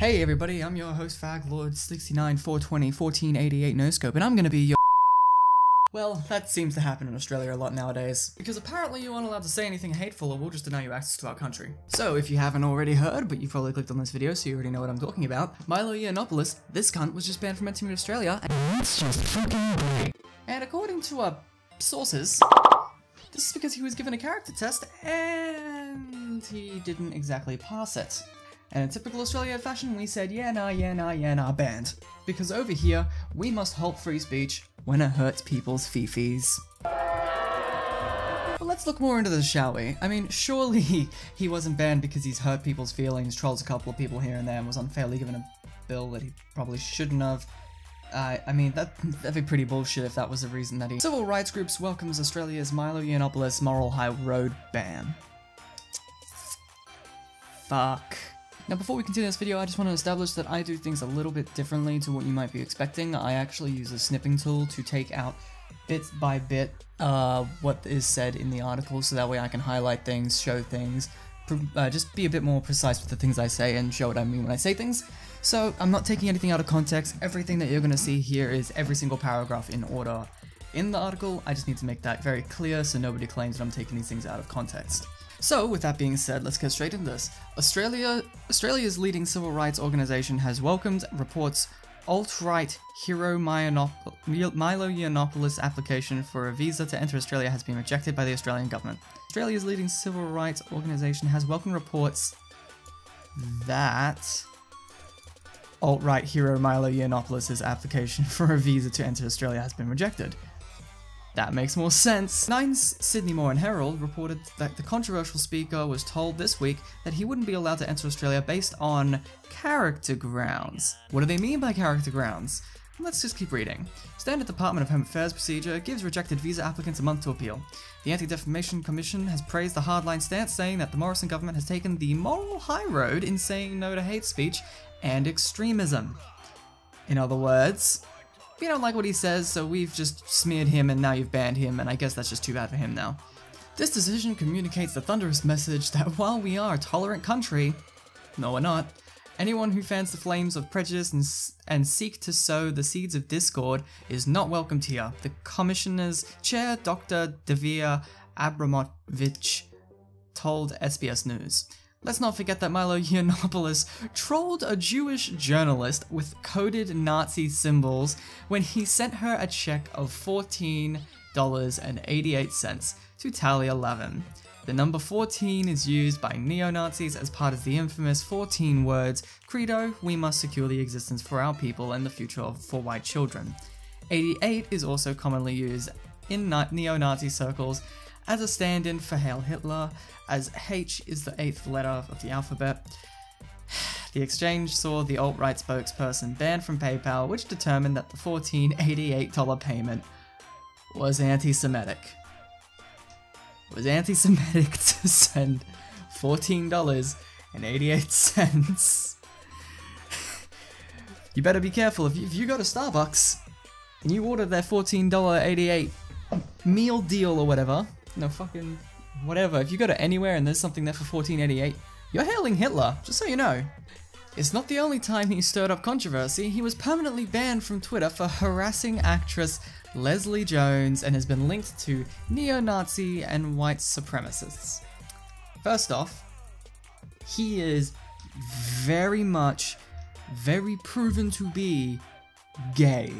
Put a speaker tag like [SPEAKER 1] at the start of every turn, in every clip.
[SPEAKER 1] Hey everybody, I'm your host Fag Lord 69 420 1488 No Scope, and I'm gonna be your. Well, that seems to happen in Australia a lot nowadays, because apparently you aren't allowed to say anything hateful or we'll just deny you access to our country. So if you haven't already heard, but you've probably clicked on this video so you already know what I'm talking about, Milo Yiannopoulos, this cunt, was just banned from entering Australia, and that's just fucking great. And according to sources, this is because he was given a character test and he didn't exactly pass it. And in typical Australia fashion, we said, yeah, nah, banned. Because over here, we must halt free speech when it hurts people's fifis. But let's look more into this, shall we? I mean, surely he wasn't banned because he's hurt people's feelings, trolls a couple of people here and there, and was unfairly given a bill that he probably shouldn't have. I mean, that'd be pretty bullshit if that was the reason that he... Civil rights groups welcomes Australia's Milo Yiannopoulos moral high road ban. Fuck. Now before we continue this video, I just want to establish that I do things a little bit differently to what you might be expecting. I actually use a snipping tool to take out bit by bit what is said in the article, so that way I can highlight things, show things, just be a bit more precise with the things I say and show what I mean when I say things. So I'm not taking anything out of context. Everything that you're going to see here is every single paragraph in order in the article. I just need to make that very clear so nobody claims that I'm taking these things out of context. So, with that being said, let's get straight into this. Australia's leading civil rights organisation has welcomed reports alt-right hero Milo Yiannopoulos' application for a visa to enter Australia has been rejected by the Australian government. Australia's leading civil rights organisation has welcomed reports that alt-right hero Milo Yiannopoulos' application for a visa to enter Australia has been rejected. That makes more sense. Nine's Sydney Morning Herald reported that the controversial speaker was told this week that he wouldn't be allowed to enter Australia based on character grounds. What do they mean by character grounds? Let's just keep reading. Standard Department of Home Affairs procedure gives rejected visa applicants a month to appeal. The Anti-Defamation Commission has praised the hardline stance, saying that the Morrison government has taken the moral high road in saying no to hate speech and extremism. In other words, we don't like what he says, so we've just smeared him and now you've banned him, and I guess that's just too bad for him now. This decision communicates the thunderous message that while we are a tolerant country, no we're not, anyone who fans the flames of prejudice and seek to sow the seeds of discord is not welcomed here, the Commissioner's Chair, Dr. Devia Abramovich, told SBS News. Let's not forget that Milo Yiannopoulos trolled a Jewish journalist with coded Nazi symbols when he sent her a check of $14.88 to tally 11. The number 14 is used by neo-Nazis as part of the infamous 14 words credo, we must secure the existence for our people and the future for white children. 88 is also commonly used in neo-Nazi circles as a stand-in for Hail Hitler, as H is the 8th letter of the alphabet. The exchange saw the alt-right spokesperson banned from PayPal, which determined that the $14.88 payment was anti-Semitic. It was anti-Semitic to send $14.88. You better be careful, if you go to Starbucks and you order their $14.88 meal deal or whatever, no fucking whatever, if you go to anywhere and there's something there for $14.88, you're hailing Hitler, just so you know. It's not the only time he stirred up controversy. He was permanently banned from Twitter for harassing actress Leslie Jones and has been linked to neo-Nazi and white supremacists. First off, he is very proven to be gay.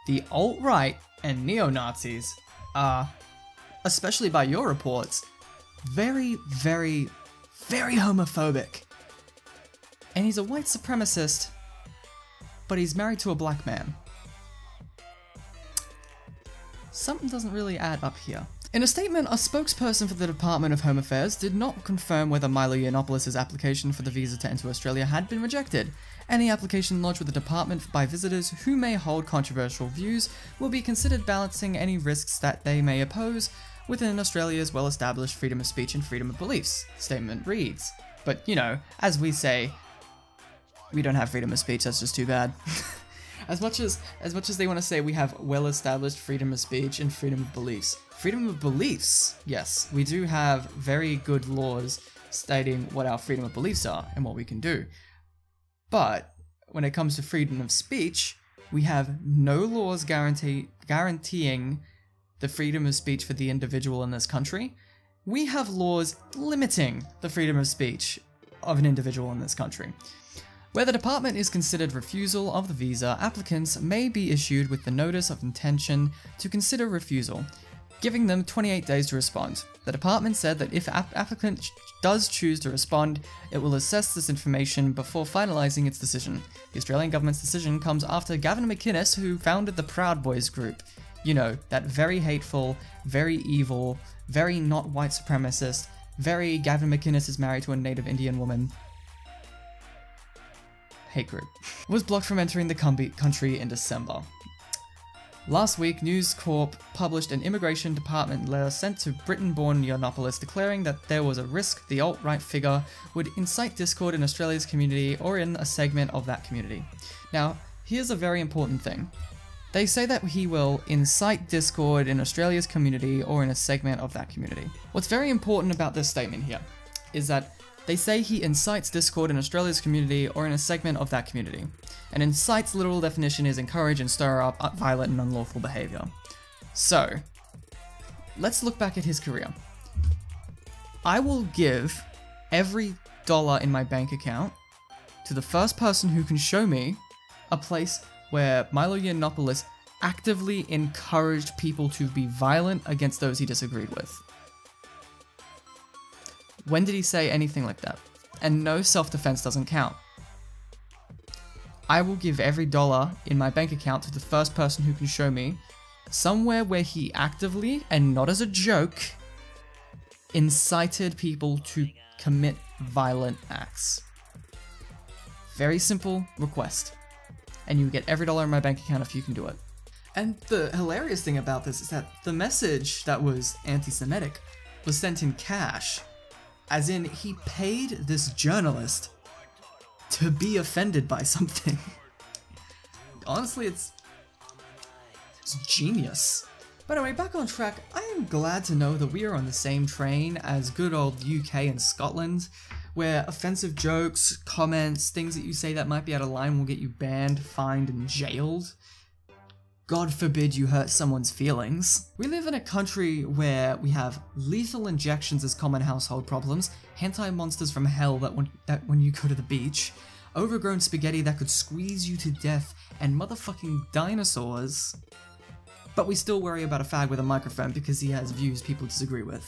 [SPEAKER 1] The alt-right and neo-Nazis are, especially by your reports, very homophobic. And he's a white supremacist, but he's married to a black man. Something doesn't really add up here. In a statement, a spokesperson for the Department of Home Affairs did not confirm whether Milo Yiannopoulos' application for the visa to enter Australia had been rejected. Any application lodged with the department by visitors who may hold controversial views will be considered balancing any risks that they may pose within Australia's well-established freedom of speech and freedom of beliefs, the statement reads. But, you know, as we say, we don't have freedom of speech, that's just too bad. As much as they want to say we have well-established freedom of speech and freedom of beliefs. Freedom of beliefs, yes, we do have very good laws stating what our freedom of beliefs are and what we can do. But when it comes to freedom of speech, we have no laws guaranteeing the freedom of speech for the individual in this country. We have laws limiting the freedom of speech of an individual in this country. Where the department is considered refusal of the visa, applicants may be issued with the notice of intention to consider refusal, giving them 28 days to respond. The department said that if applicant does choose to respond, it will assess this information before finalising its decision. The Australian government's decision comes after Gavin McInnes, who founded the Proud Boys group. You know, that very hateful, very evil, very not white supremacist, very Gavin McInnes is married to a native Indian woman hate group, was blocked from entering the country in December. Last week, News Corp published an immigration department letter sent to Britain-born Yiannopoulos declaring that there was a risk the alt-right figure would incite discord in Australia's community or in a segment of that community. Now, here's a very important thing. They say that he will incite discord in Australia's community or in a segment of that community. What's very important about this statement here is that they say he incites discord in Australia's community or in a segment of that community. And incite's literal definition is encourage and stir up violent and unlawful behaviour. So, let's look back at his career. I will give every dollar in my bank account to the first person who can show me a place where Milo Yiannopoulos actively encouraged people to be violent against those he disagreed with. When did he say anything like that? And no, self-defense doesn't count. I will give every dollar in my bank account to the first person who can show me somewhere where he actively, and not as a joke, incited people to commit violent acts. Very simple request. And you get every dollar in my bank account if you can do it. And the hilarious thing about this is that the message that was anti-Semitic was sent in cash. As in, he paid this journalist to be offended by something. Honestly, it's genius. But anyway, back on track, I am glad to know that we are on the same train as good old UK and Scotland, where offensive jokes, comments, things that you say that might be out of line will get you banned, fined, and jailed. God forbid you hurt someone's feelings. We live in a country where we have lethal injections as common household problems, hentai monsters from hell that when you go to the beach, overgrown spaghetti that could squeeze you to death, and motherfucking dinosaurs. But we still worry about a fag with a microphone because he has views people disagree with.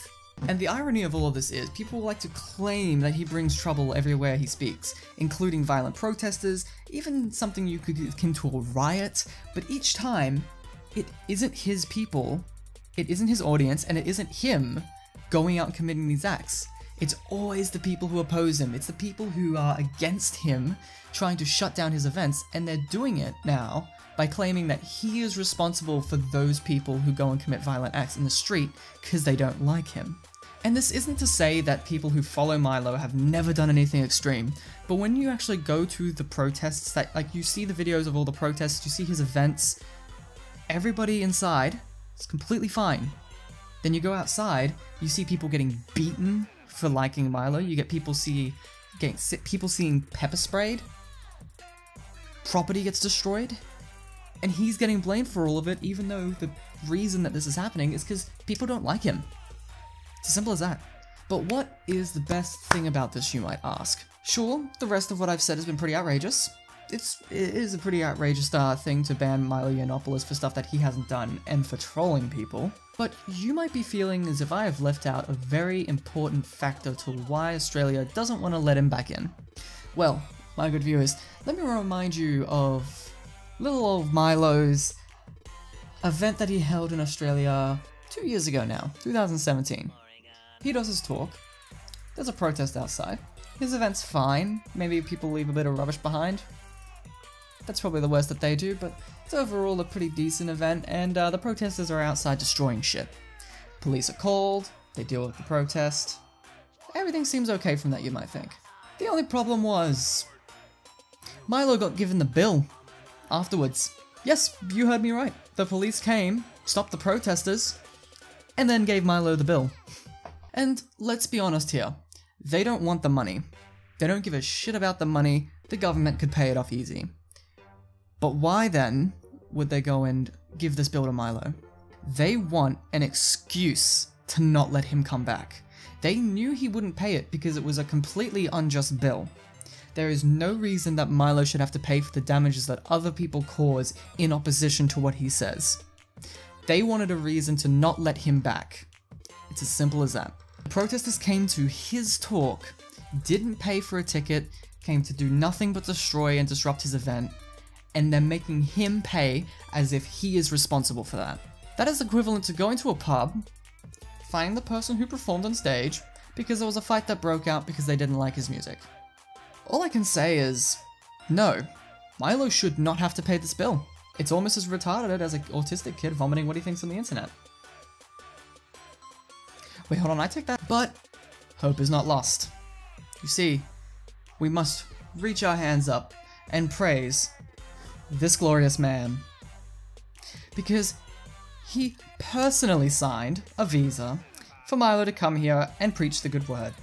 [SPEAKER 1] And the irony of all of this is, people like to claim that he brings trouble everywhere he speaks, including violent protesters, even something you could akin to a riot, but each time, it isn't his people, it isn't his audience, and it isn't him going out and committing these acts. It's always the people who oppose him, it's the people who are against him, trying to shut down his events, and they're doing it now by claiming that he is responsible for those people who go and commit violent acts in the street because they don't like him. And this isn't to say that people who follow Milo have never done anything extreme, but when you actually go to the protests, that like you see the videos of all the protests, you see his events, everybody inside is completely fine. Then you go outside, you see people getting beaten for liking Milo, you get people seeing pepper sprayed, property gets destroyed, and he's getting blamed for all of it, even though the reason that this is happening is because people don't like him. It's as simple as that. But what is the best thing about this, you might ask? Sure, the rest of what I've said has been pretty outrageous. It is a pretty outrageous thing to ban Milo Yiannopoulos for stuff that he hasn't done and for trolling people. But you might be feeling as if I have left out a very important factor to why Australia doesn't want to let him back in. Well, my good viewers, let me remind you of little old Milo's event that he held in Australia 2 years ago now, 2017. He does his talk, there's a protest outside, his event's fine, maybe people leave a bit of rubbish behind. That's probably the worst that they do, but it's overall a pretty decent event, and the protesters are outside destroying shit. Police are called, they deal with the protest. Everything seems okay from that, you might think. The only problem was Milo got given the bill afterwards. Yes, you heard me right. The police came, stopped the protesters, and then gave Milo the bill. And let's be honest here, they don't want the money. They don't give a shit about the money. The government could pay it off easy. But why then would they go and give this bill to Milo? They want an excuse to not let him come back. They knew he wouldn't pay it because it was a completely unjust bill. There is no reason that Milo should have to pay for the damages that other people cause in opposition to what he says. They wanted a reason to not let him back. It's as simple as that. The protesters came to his talk, didn't pay for a ticket, came to do nothing but destroy and disrupt his event, and they're making him pay as if he is responsible for that. That is equivalent to going to a pub, finding the person who performed on stage because there was a fight that broke out because they didn't like his music. All I can say is, no, Milo should not have to pay this bill. It's almost as retarded as an autistic kid vomiting what he thinks on the internet. Wait, hold on, I take that. But hope is not lost. You see, we must reach our hands up and praise this glorious man. Because he personally signed a visa for Milo to come here and preach the good word.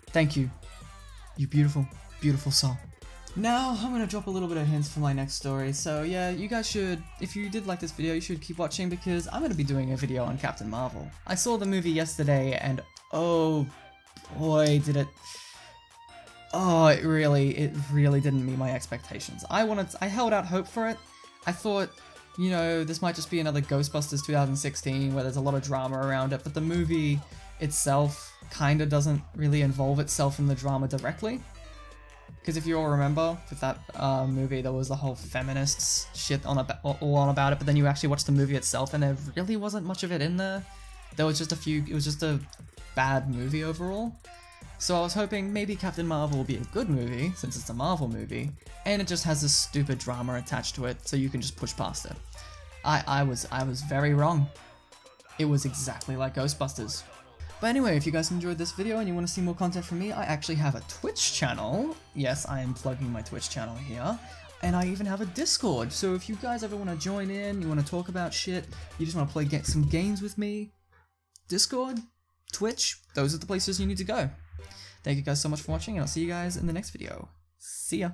[SPEAKER 1] Thank you, you beautiful, beautiful soul. Now, I'm gonna drop a little bit of hints for my next story, so yeah, you guys should, if you did like this video, you should keep watching because I'm gonna be doing a video on Captain Marvel. I saw the movie yesterday and oh boy did it, it really didn't meet my expectations. I held out hope for it. I thought, you know, this might just be another Ghostbusters 2016 where there's a lot of drama around it, but the movie itself kinda doesn't really involve itself in the drama directly. Because if you all remember, with that movie, there was the whole feminists shit all on about it, but then you actually watch the movie itself and there really wasn't much of it in there. There was just it was just a bad movie overall. So I was hoping maybe Captain Marvel will be a good movie, since it's a Marvel movie, and it just has this stupid drama attached to it, so you can just push past it. I was very wrong. It was exactly like Ghostbusters. But anyway, if you guys enjoyed this video and you want to see more content from me, I actually have a Twitch channel. Yes, I am plugging my Twitch channel here. And I even have a Discord, so if you guys ever want to join in, you want to talk about shit, you just want to get some games with me, Discord, Twitch, those are the places you need to go. Thank you guys so much for watching, and I'll see you guys in the next video. See ya!